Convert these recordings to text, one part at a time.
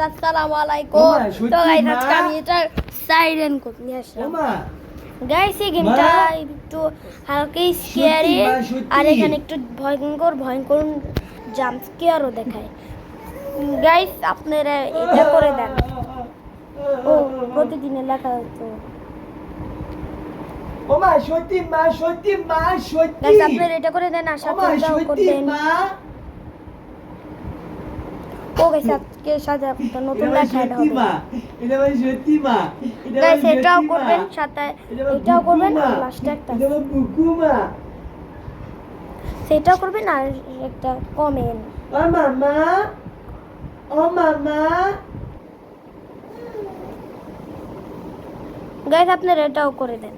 আসসালামু আলাইকুম। তো গাইস আজকে আমি এটা সাইরেন কোড নিয়ে আসলাম। গাইস এই গেমটা একটু হালকা স্ক্যারি আর এখানে একটু ভয়ঙ্কর জাম্প স্কেয়ারও দেখায়। গাইস আপনারা এটা করে দেন। ও প্রতিদিনের লেখা হতো। ওমা সত্যি গাইস আপনারা এটা করে দেন, আশা করি এটাও করবেন। ও গাইস আজকে সাথে একটা নতুন লেখা হবে। এটা ভাই সত্যি মা, গাইস এটাও করবেন, সাথে এটাও করবেন আর লাস্টে একটা এটা বুকু মা, সেটাও করবেন আর একটা কমেন্ট। ও মামা গাইস আপনারা এটাও করে দেন।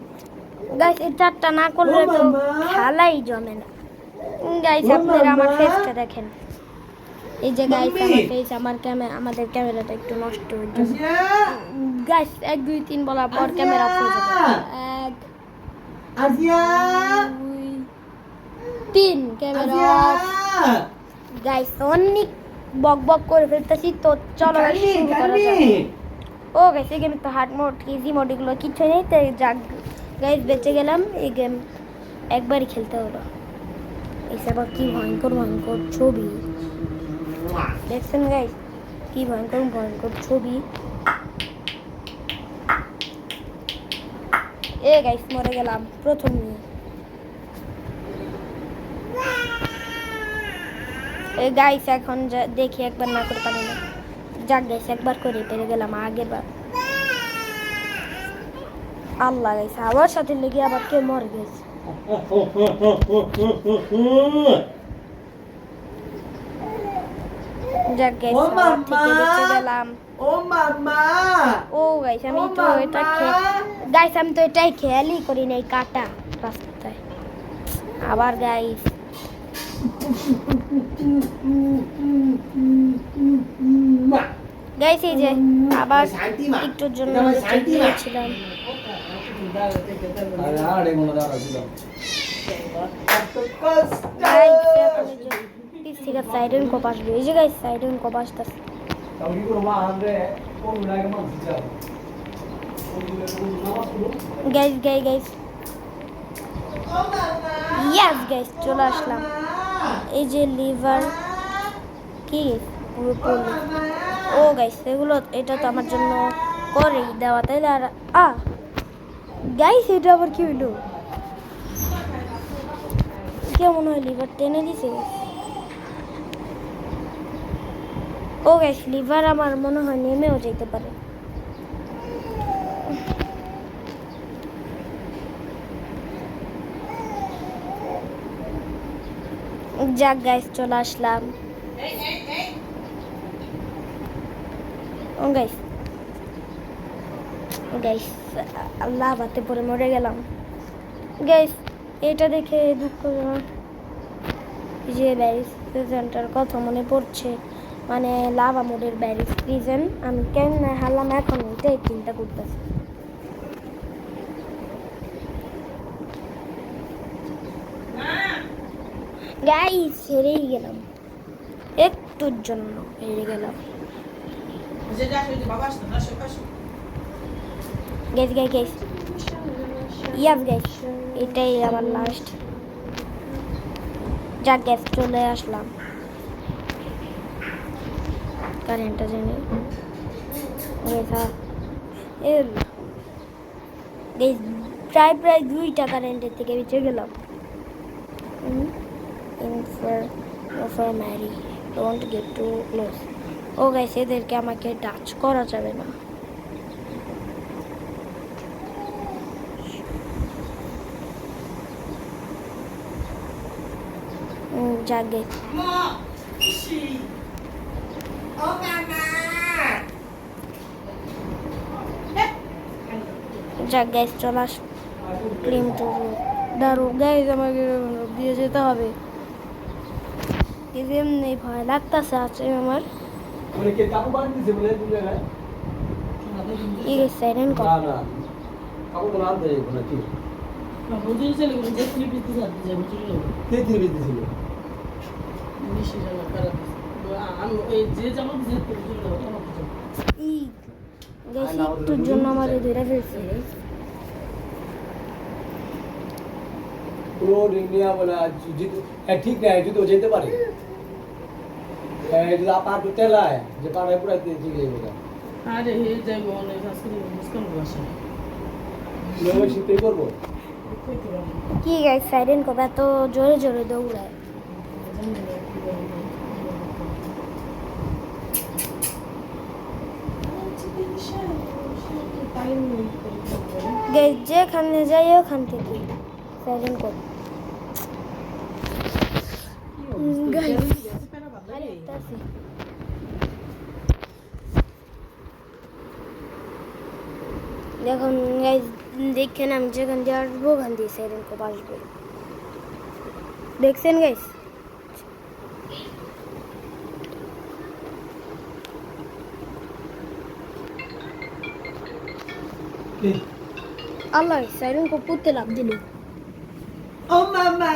গাইস এই চারটা না করলে তো খেলাই জমে না। গাইস আপনারা আমার ফেসটা দেখেন। এই যে গাইস আমার ফেস, আমাদের ক্যামেরাটা একটু নষ্ট হয়ে যাবে। গাইস 1 2 3 বলার পর ক্যামেরা অফ হয়ে যাবে। 1 আজিয়া 2 3 ক্যামেরা অফ। গাইস অনেক বক করে ফেলতেছি, তো চলো শুরু করা যাক। ও গাইস এই গেমে তো হার্ড মোড ইজি মোড এগুলো কিছু নেই, তাই যাক গাইস বেঁচে গেলাম। এই গেম একবারই খেলতে হলো। এসব কি ভয়ঙ্কর ছবি দেখছেন গাইস, কি ভয়ঙ্কর ছবি। এ গাইস মরে গেলাম প্রথম নিয়ে। এই গাইস এখন দেখি একবার না করে পারি না। যাক গাইস একবার করে পেরে গেলাম আগের বার। আল্লাহ গাইস আবার সাথে লেগে আবার কে মরে গেছে। যাক গাইস ঠিক বেঁচে গেলাম। ও মামা ও গাইস আমি তো এটাই খেয়ালই করি নাই কাটা রাস্তায়। আবার গাইস এই যে আবার একটুর জন্য ছিলাম। সাইডেন কপ আসবে। এই যে গাইস সাইডেন কপ আসতেছে। গাইস ইয়েস গাইস চলে আসলাম। এই যে লিভার কি ও গাইস এগুলো এটা তো আমার জন্য করেই দেওয়া, তাইলে আর গাইস এটা আবার কি হইলো? কেমন হয় লিভার টেনে দিছে। ও গাইস লিভার আমার মনে হয় নেমেও যেতে পারে। যাক গাইস চলে আসলাম। ও গাইস লাভাতে পরে মরে গেলাম। গাইস এটা দেখে দুঃখজনক যে ব্যারিস প্রেজেন্টার কথা মনে পড়ছে, মানে লাভা মোডের ব্যারিস প্রিজন। আমি কেন হারলাম এখন এটাই চিন্তা করতেছি। গাইস হেরেই গেলাম, একটুর জন্য হেরে গেলাম। গাইস ইয়াস গাইস এটাই আমার লাস্ট। যাক গাইস চলে আসলাম। কারেন্টটা জেনে প্রায় 2টা কারেন্টের থেকে বেঁচে গেলাম। Infirmary. Don't get too close. ও গাইস এদেরকে আমাকে টাচ করা যাবে না। যাক গাইস চলে আস ক্লিম টু দারু। গাইস আমাকে দিয়ে যেতে হবে। এমনি ভয় লাগতেছে আছে আমার। সাইরেন কর একটুর জন্য আমার ধরে ফেলছে পুরো ইন্ডিয়া বলা ঠিক নাই যদি ও যেতে পারে যদি আপা তো তেলায় যে পাড়ায় পুরা ঠিক হয়ে যাবে আরে হে যাইব অনেক আজকে মুস্কান বসে নয় শীতে করবো কি গাইস সাইরেন কবে এত জোরে জোরে দৌড়ায় গাইস যেখানে যাই ওখান থেকে সাইরেন কবে গাইস দেখুন গাইস দেখেন আমি যেখান দিয়ে আসবো ওখান দিয়ে সাইরেন কবে আসবে দেখছেন গাইস আল্লাহ সাইরেন কবে পুঁতে লাভ দিল ও মামা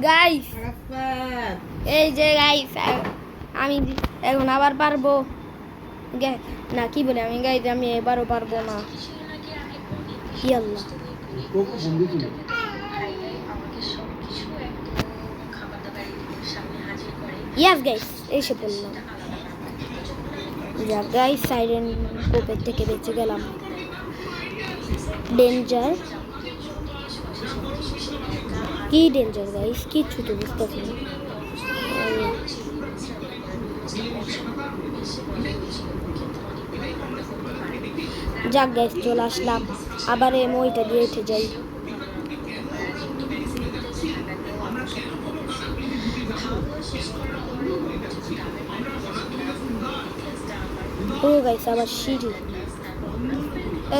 গাইস আরাফাত এই যে গাইস আমি এখন আবার পারবো না কি বলে আমি গাইস আমি এবারও পারবো না কি আল্লাহ ও বন্ধু ছিল ইয়াস গাইস এসে পড়লাম যা গাইস সাইরেন কোপের থেকে বেঁচে গেলাম ডেঞ্জার কি ডেঞ্জার গাইস কিচ্ছু তো বুঝতেছি না যাক গাইস চলে আসলাম আবার এই মইটা দিয়ে উঠে যাই ও গাইস আবার সিঁড়ি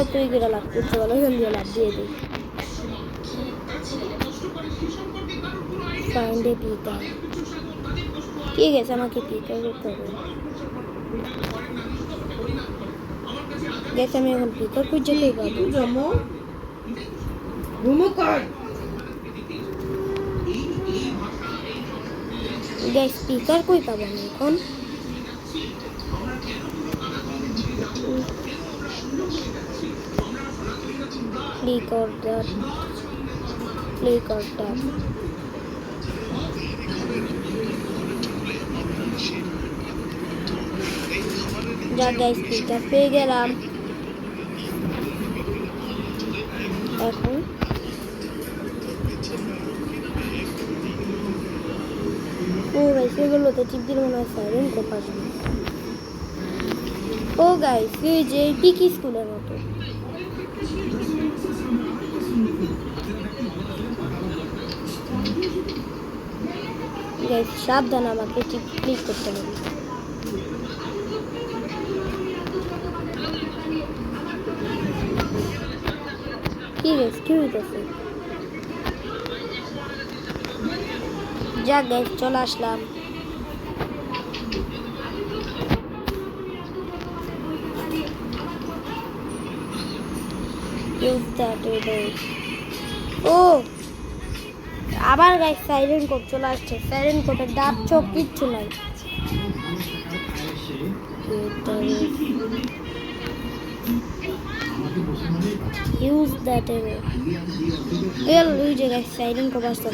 তুই করে লাভ করতে বলো এখান দিয়ে লাভ দিয়ে দিই ফাইন্ড এ পিকার ঠিক আছে আমাকে পিকার করতে হবে গেছে আমি এখন পিকার খুঁজে পেয়ে পাবো জমো ঘুমো কর গ্যাস স্পিকার কই পাবো আমি এখন ক্লিক অর্ডার যা গ্যাস স্পিকার পেয়ে গেলাম এখন ও গাইস এগুলোতে টিপ দিলে মনে হয় সাইরেন কোপ আসবে ও গাইস এই যে পিকি স্কুলের মতো গাইস সাবধান আমাকে টিপ ক্লিক করতে হবে কি গাইস কি হইতেছে যা গাইস চলে আসলাম ও আবার গাইস সাইরেন কোড চলে আসছে সাইরেন কোডের দাঁত চোখ কিচ্ছু নাই ইউজ দ্যাট ওই যে গাইস সাইরেন কোড আসছে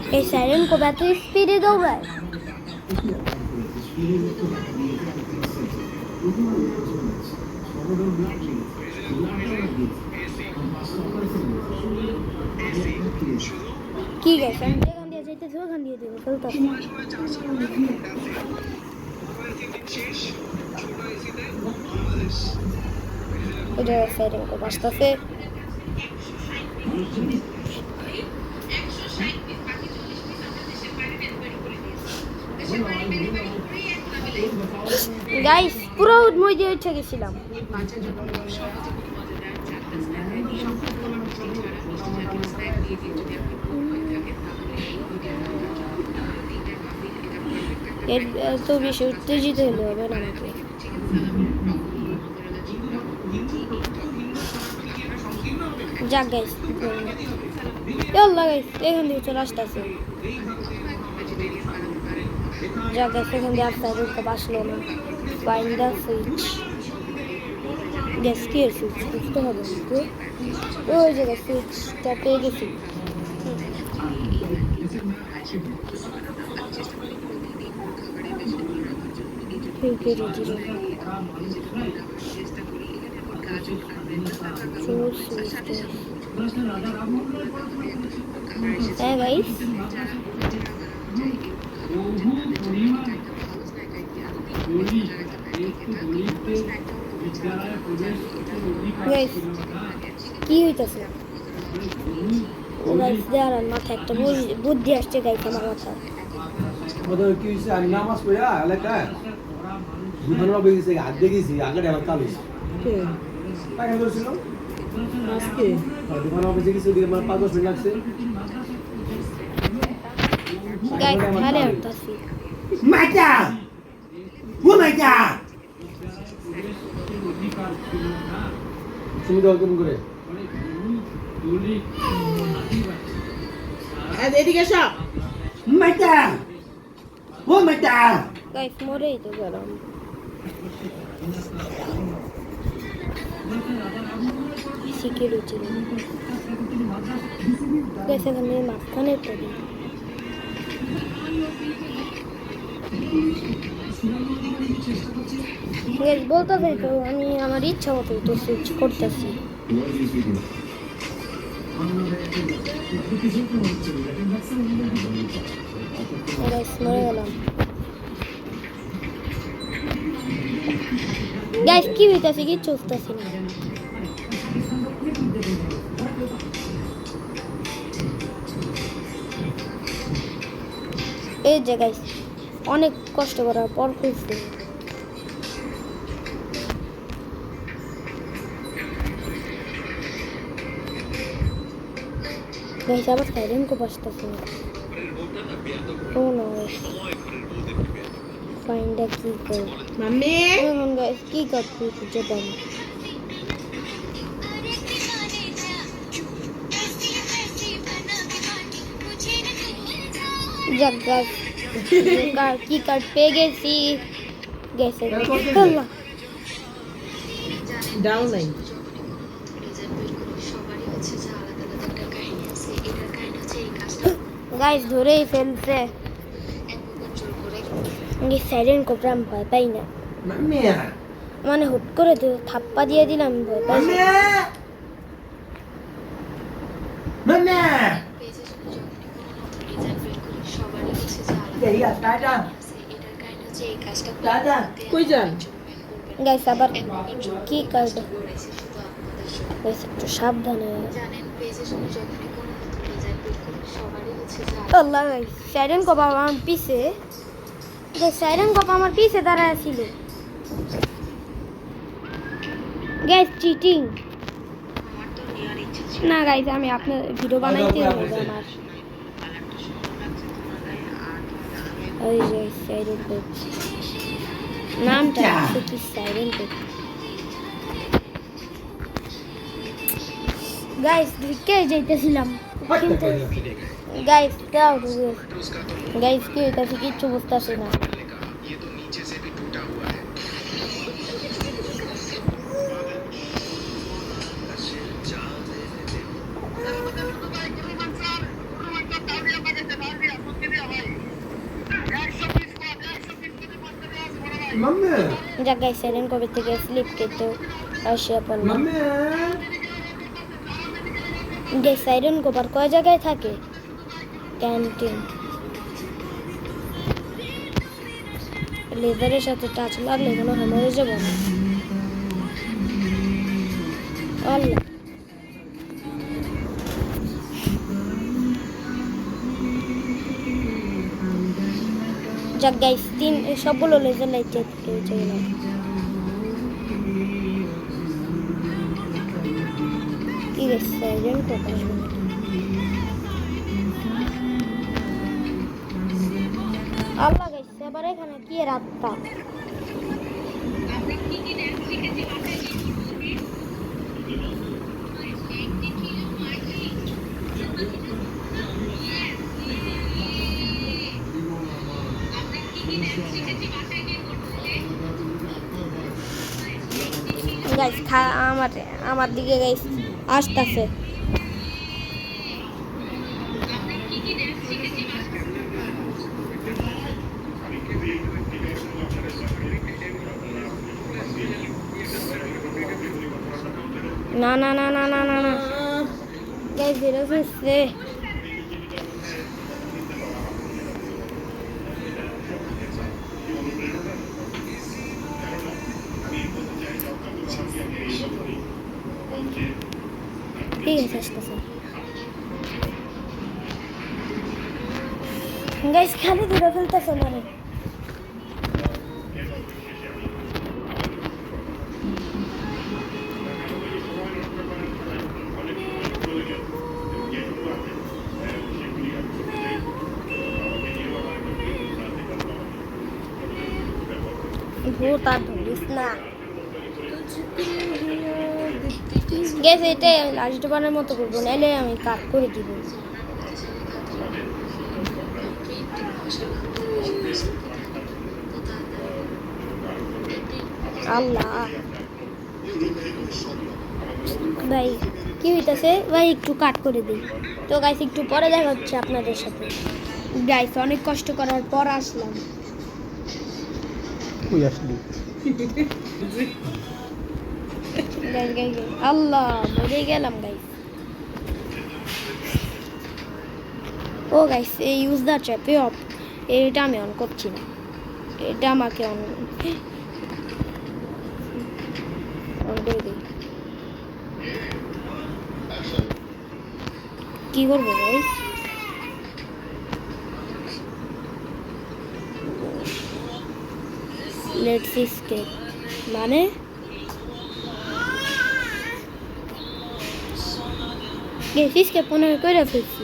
এই সাইরেন কোড এত স্পিডে দৌড়ায় কি গাইস আমি যেখান দিয়ে যাইতেছি ওখান দিয়ে দেবো চলতেছি ওটা সাইরেন কোড আসতেছে গাইস পুরো মই দিয়ে উঠে গেছিলাম এর তো বেশি উত্তেজিত হলে হবে না আমাকে যাক গাইস ইয়াল্লা গাইস এখান দিয়ে চলে আসতেছে যাক গাইস এখান দিয়ে আসতে হবে তো বাসলো না ফাইন্ড দ্য সুইচ গ্যাস কি সুইচ বুঝতে হবে তো ওই জায়গায় সুইচটা পেয়ে গেছি হ্যাঁ গাইস গাইস কি হইতাছে ও গাইস দেয়ার মাথায় একটা বুদ্ধি আসছে গাইস আমার মাথায় ওদের কি হয়েছে আমি নামাজ পড়া এলাকায় দুধনরা বেরিয়েছে হাত দেখেছি আগে আমার কাল হয়েছে কে তাই করেছিল আজকে দোকান অফিসে গেছে ওদিকে আমার 5-10 মিনিট লাগছে গাইস খালে হইতাছি মাইটা ও মাইটা তুমি দাও কেমন করে এদিকে এসো মাইটা ও মাইটা গাইস মরেই তো গেলাম সিকিউরিটি গাইস এখানে মাঝখানে পড়ি গাইস বলতে চাই তো আমি আমার ইচ্ছা মতো তো সুইচ করতেছি গাইস মরে গেলাম গাইস কি হইতাছে কি চলতেছে না এই যে গাইস অনেক কষ্ট করার পর খুঁজছে গাইস আবার সাইরেন কো বাজতেছে না ও নো ফাইন্ড দ্য কি কোড মাম্মি এখন গাইস কি করতে খুঁজে পাই যাক গাইস কি কার্ড পেয়ে গেছি গেছে আল্লাহ ডাউন লাইন গাইস ধরেই ফেলছে সাইরেন কোবরা আমি ভয় পাই না মাম্মি মানে হুট করে থাপ্পা দিয়ে দিলাম ভয় পাই মাম্মি মাম্মি এই টাটা টাটা কই যান গাইস আবার কি কার্ড গাইস একটু সাবধানে আল্লাহ গাইস সাইরেন কোবা আমার পিছে গাইস সাইরেন কোবা আমার পিছে দাঁড়ায় ছিল গাইস চিটিং না গাইস আমি আপনার ভিডিও বানাইতে হবে আমার ওই যে সাইরেন কোব নামটা কি সাইরেন কোব গাইস ঢুকে যাইতেছিলাম কিন্তু গাইস দাও গাইস কি হইতাছে কিচ্ছু বুঝতেছি না মাম্মি যাক গাইস সাইরেন কবে থেকে স্লিপ কেটে আসিয়া পড়লাম মাম্মি গাইস সাইরেন কবার কয় জায়গায় থাকে ক্যান্টিন লেজারের সাথে টাচ লাগলে মনে হয় মরে যাবো না আল্লাহ যাক গাইস সবগুলো লেজার লাইট চেক করে গেলাম কি গাইস সাইরেন কবার আল্লাহ গাইস এবার এখানে কি রাতটা গাইস আমার দিকে গাইস আসতেছে। না না না না না না না গাইস বেরো ফেলছে। ঠিক আছে আসতেছে গাইস, খালি দূরে ফেলতেছে মানে। ভূত আর ধরিস না গেছে। এটা লাস্ট বারের মতো করবো, নাহলে আমি কাট করে দিব। আল্লাহ ভাই কি হইতাছে ভাই, একটু কাট করে দিই। তো গাইস একটু পরে দেখা হচ্ছে আপনাদের সাথে। গাইস অনেক কষ্ট করার পর আসলাম। কই আসলি? গাইস গাইস আল্লাহ মরে গেলাম গাইস। ও গাইস এই ইউজ দ্য ট্র্যাপে অফ, এটা আমি অন করছি না, এটা আমাকে অন করে দিই। কি করবো গাইস? লেটস এসকেপ মানে এসকেপ মনে করে ফেলছি।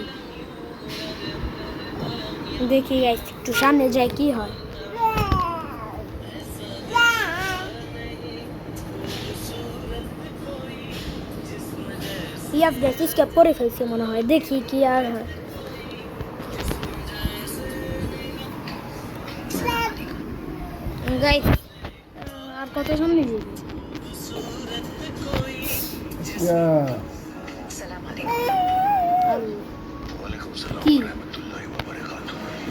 দেখি গাইস একটু সামনে যাই কি হয়। ইয়াস গাইস এসকেপ করে ফেলছি মনে হয়, দেখি কি আর হয়। গাইস আর কত সামনে যাবি? কি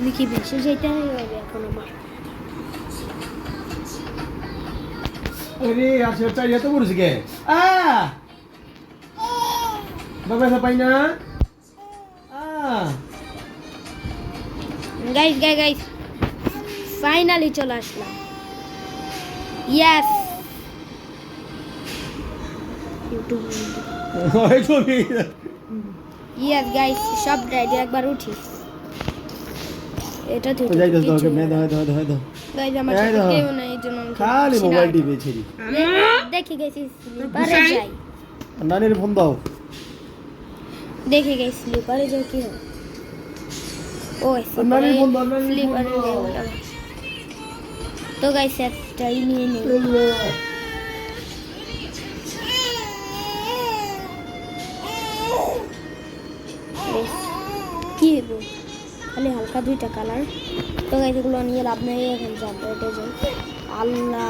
দেখি বেশি যেতে হবে এখন আমার। আরে আর সেটা এত বড়ছে কে? বাবা পাই না। গাইস গাইস গাইস ফাইনালি চলে আসলাম। ইয়েস ইউটিউব ওই ছবি। ইয়েস গাইস সব রাইডে একবার উঠি। এটা ঠিক যাই দাও ওকে মে দাও দাও দাও দাও। গাইস আমার সাথে কেউ নাই, এই জন্য আমি খালি মোবাইল টিপে ছেড়ি। দেখি গাইস স্লিপারে যাই। নানির ফোন দাও। দেখি গাইস স্লিপারে যাই কি হয়। ও নানির ফোন দাও, নানির ফোন স্লিপারে দাও। যাই। তো গাইস একটাই নিয়ে নিই। কি হবো খালি হালকা দুইটা কালার। তো গাইস এগুলো নিয়ে লাভ নেই, এখন যাবো এটা যাই। আল্লাহ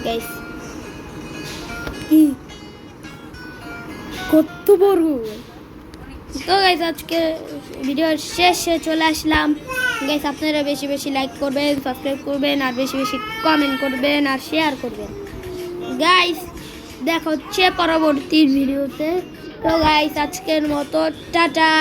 গাইস কি কত বড়। তো গাইস আজকে ভিডিওর শেষে চলে আসলাম। গাইস আপনারা বেশি বেশি লাইক করবেন, সাবস্ক্রাইব করবেন, আর বেশি বেশি কমেন্ট করবেন আর শেয়ার করবেন। গাইস দেখা হচ্ছে পরবর্তী ভিডিওতে। তো গাইস আজকের মতো টাটা।